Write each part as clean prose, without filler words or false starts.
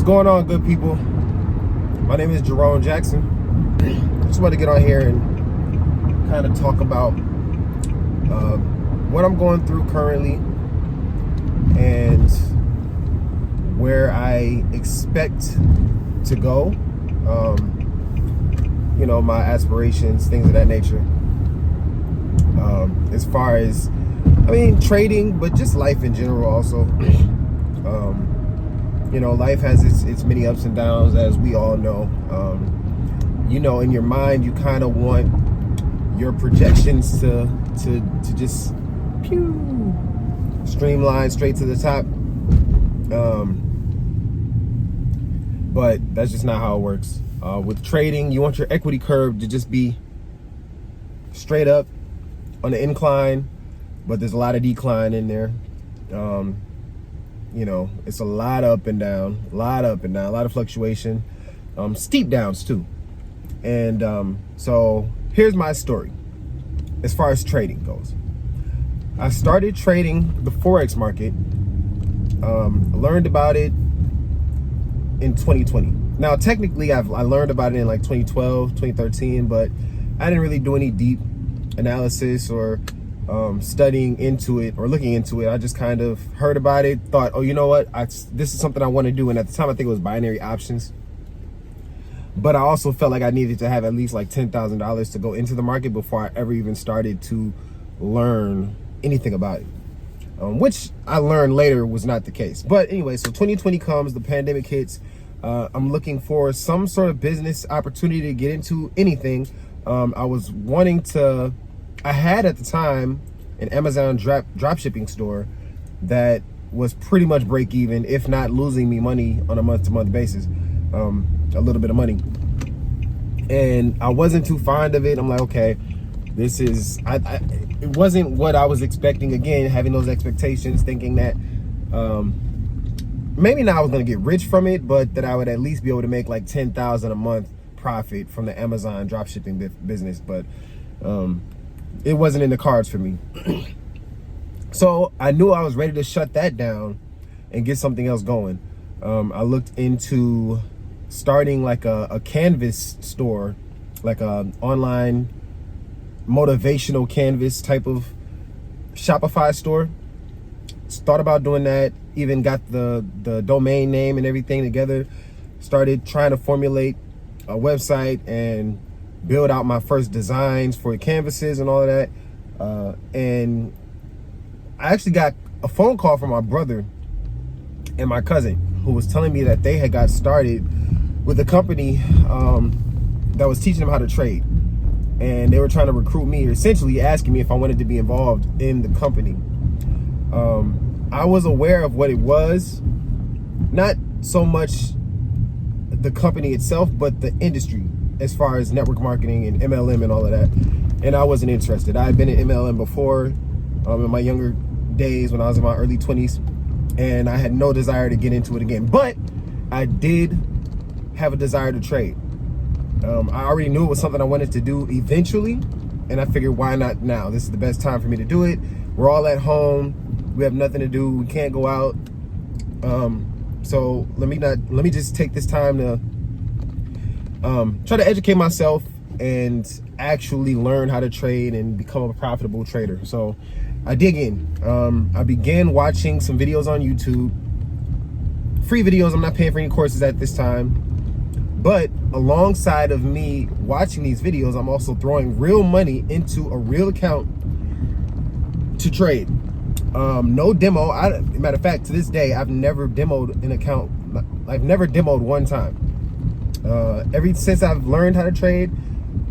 What's going on, good people? My name is Jerome Jackson. I just want to get on here and kind of talk about what I'm going through currently and where I expect to go. You know, my aspirations, things of that nature. As far as, trading, but just life in general also. You know, life has its many ups and downs, as we all know. You know, in your mind, you kind of want your projections to just streamline straight to the top. But that's just not how it works. With trading, you want your equity curve to just be straight up on the incline, but there's a lot of decline in there. You know, it's a lot up and down, a lot of fluctuation, steep downs too. And so here's my story as far as trading goes. I started trading the Forex market, learned about it in 2020. Now, technically, I learned about it in like 2012, 2013, but I didn't really do any deep analysis or studying into it or looking into it. I just kind of heard about it, thought, oh, you know what? This is something I want to do. And at the time, I think it was binary options. But I also felt like I needed to have at least like $10,000 to go into the market before I ever even started to learn anything about it. Which I learned later was not the case. But anyway, so 2020 comes, the pandemic hits. I'm looking for some sort of business opportunity to get into anything. I had at the time an Amazon drop shipping store that was pretty much break even, if not losing me money on a month-to-month basis, a little bit of money. And I wasn't too fond of it. I'm like, okay, this is, it wasn't what I was expecting. Again, having those expectations, thinking that maybe not I was gonna get rich from it, but that I would at least be able to make like $10,000 a month profit from the Amazon drop shipping business. But it wasn't in the cards for me. So I knew I was ready to shut that down and get something else going. I looked into starting like a canvas store, like a online motivational canvas type of Shopify store. Thought about doing that, even got the domain name and everything together. Started trying to formulate a website and build out my first designs for the canvases and all of that. And I actually got a phone call from my brother and my cousin, who was telling me that they had got started with a company that was teaching them how to trade. And they were trying to recruit me, essentially asking me if I wanted to be involved in the company. I was aware of what it was, not so much the company itself, but the industry, as far as network marketing and MLM and all of that. And I wasn't interested. I had been in MLM before, in my younger days when I was in my early 20s, and I had no desire to get into it again. But I did have a desire to trade. I already knew it was something I wanted to do eventually, and I figured, why not now? This is the best time for me to do it. We're all at home. We have nothing to do. We can't go out. So let me just take this time to try to educate myself and actually learn how to trade and become a profitable trader. So I dig in. I began watching some videos on YouTube, free videos. I'm not paying for any courses at this time, but alongside of me watching these videos, I'm also throwing real money into a real account to trade. No demo. Matter of fact, to this day, I've never demoed an account. I've never demoed one time. Ever since I've learned how to trade,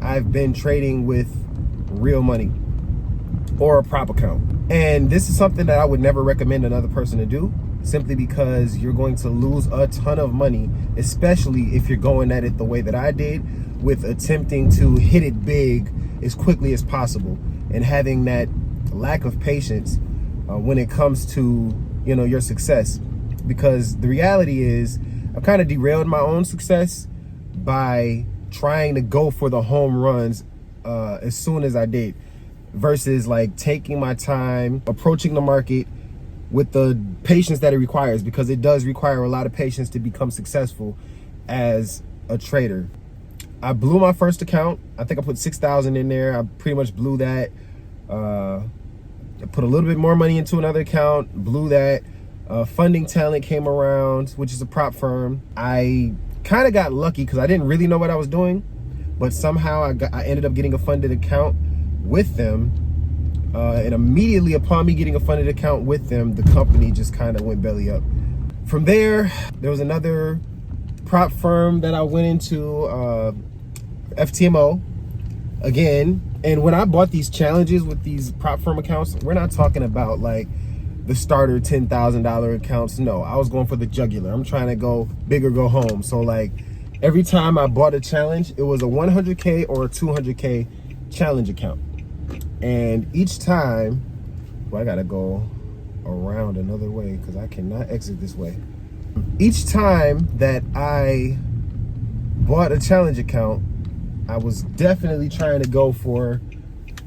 I've been trading with real money or a prop account. And this is something that I would never recommend another person to do, simply because you're going to lose a ton of money, especially if you're going at it the way that I did, with attempting to hit it big as quickly as possible and having that lack of patience when it comes to, you know, your success. Because the reality is, I've kind of derailed my own success by trying to go for the home runs as soon as I did, versus like taking my time, approaching the market, with the patience that it requires, because it does require a lot of patience to become successful as a trader. I blew my first account. I think I put 6,000 in there. I pretty much blew that. I put a little bit more money into another account, blew that. Funding Talent came around, which is a prop firm. I kind of got lucky because I didn't really know what I was doing, but somehow I ended up getting a funded account with them. And immediately upon me getting a funded account with them, the company just kind of went belly up. From there was another prop firm that I went into, FTMO again. And when I bought these challenges with these prop firm accounts, we're not talking about like the starter $10,000 accounts. No, I was going for the jugular. I'm trying to go big or go home. So like every time I bought a challenge, it was a 100K or a 200K challenge account. And each time, well, I gotta go around another way because I cannot exit this way. Each time that I bought a challenge account, I was definitely trying to go for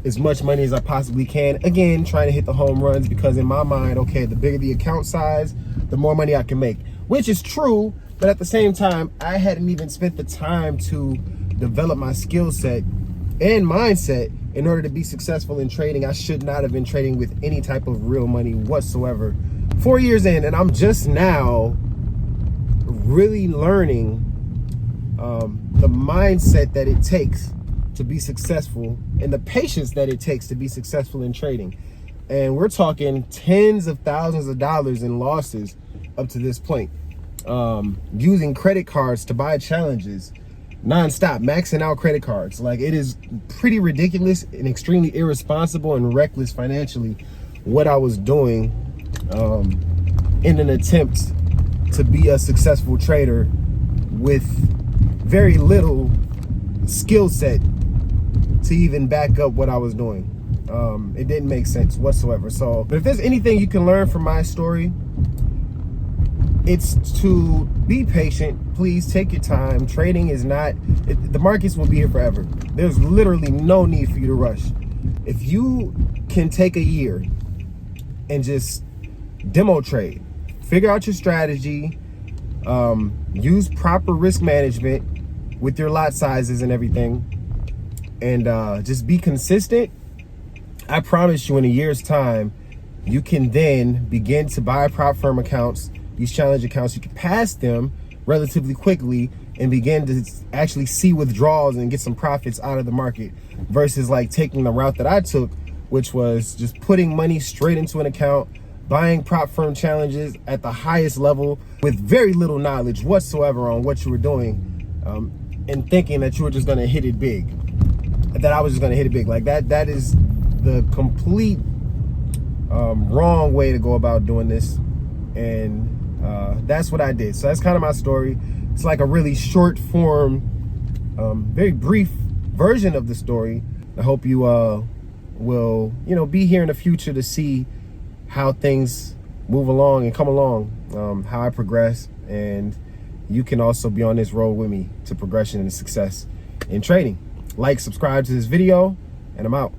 as much money as I possibly can. Again, trying to hit the home runs, because in my mind, okay, the bigger the account size, the more money I can make, which is true. But at the same time, I hadn't even spent the time to develop my skill set and mindset in order to be successful in trading. I should not have been trading with any type of real money whatsoever. 4 years in, and I'm just now really learning the mindset that it takes to be successful and the patience that it takes to be successful in trading. And we're talking tens of thousands of dollars in losses up to this point, using credit cards to buy challenges nonstop, maxing out credit cards. Like, it is pretty ridiculous and extremely irresponsible and reckless financially what I was doing in an attempt to be a successful trader with very little skill set to even back up what I was doing. It didn't make sense whatsoever. So, but if there's anything you can learn from my story, it's to be patient. Please take your time. Trading is not, the markets will be here forever. There's literally no need for you to rush. If you can take a year and just demo trade, figure out your strategy, use proper risk management with your lot sizes and everything, and just be consistent, I promise you in a year's time, you can then begin to buy prop firm accounts, these challenge accounts. You can pass them relatively quickly and begin to actually see withdrawals and get some profits out of the market, versus like taking the route that I took, which was just putting money straight into an account, buying prop firm challenges at the highest level with very little knowledge whatsoever on what you were doing, and thinking that you were just gonna hit it big, that I was just gonna hit it big. Like that is the complete wrong way to go about doing this. And that's what I did. So that's kind of my story. It's like a really short form, very brief version of the story. I hope you will, be here in the future to see how things move along and come along, how I progress, and you can also be on this road with me to progression and success in trading. Like, subscribe to this video, and I'm out.